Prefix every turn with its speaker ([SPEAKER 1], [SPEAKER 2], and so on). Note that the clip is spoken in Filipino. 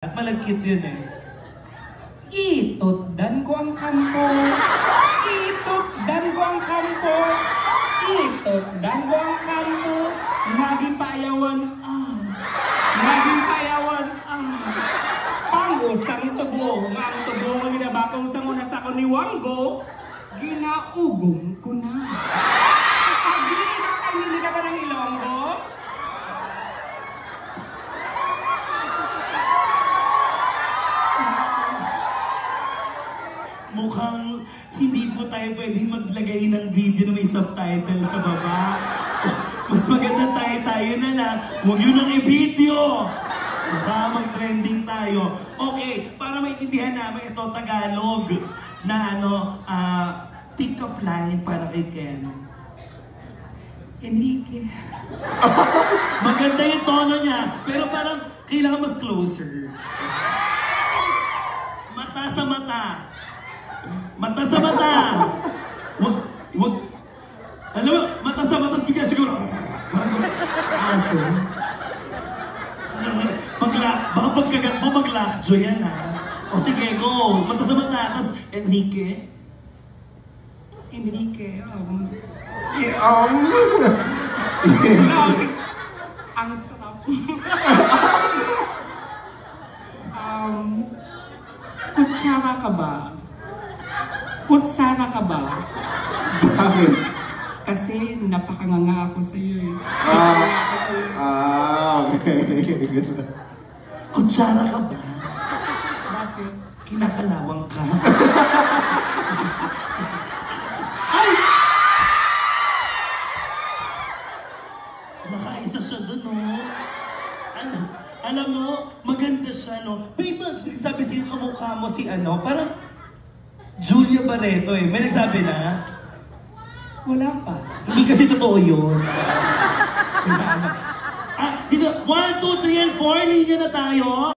[SPEAKER 1] At malagkit yun eh. Itotdan ko ang kampo. Itotdan ko ang kampo. Itotdan ko ang kampo. Naging payawan, naging payawan, pangusang tubo. Ang tubo ang ginabakong sa una sa ako ni Wanggo, ginaugong ko na. Hindi ka ba ng Ilonggo? Mukhang hindi po tayo pwedeng maglagay ng video na may subtitle sa baba. Mas maganda tayo na lang. Huwag yun ang i-video. Baka mag-trending tayo. Okay, para maintindihan namin ito, Tagalog na pick-up line para kay Ken. Enrique. Maganda yung tono niya, pero parang kailangan mas closer. Mata sa mata. Mata sa mata! Wag. Alam mo, mata sa mata, bigyan siguro. Aso. Baka pagkagat mo, mag-lockjaw yan ha. O sige, go. Mata sa mata. Tapos, Enrique. Enrique, ang sarap. Kutsara ka ba? Putsara ka ba?
[SPEAKER 2] Bakit?
[SPEAKER 1] Kasi napakanganga ako sa iyo eh.
[SPEAKER 2] Okay.
[SPEAKER 1] Kutsara ka ba? Bakit? Kinakalawang ka. Ay! Nakaisa siya dun, no? Alam mo, maganda siya, no? May sabi sa'yo kamukha mo si parang Julia Barreto eh. May nagsabi na? Wala pa. Hindi kasi totoo yun. Dito, 1, 2, 3, and 4, linya na tayo.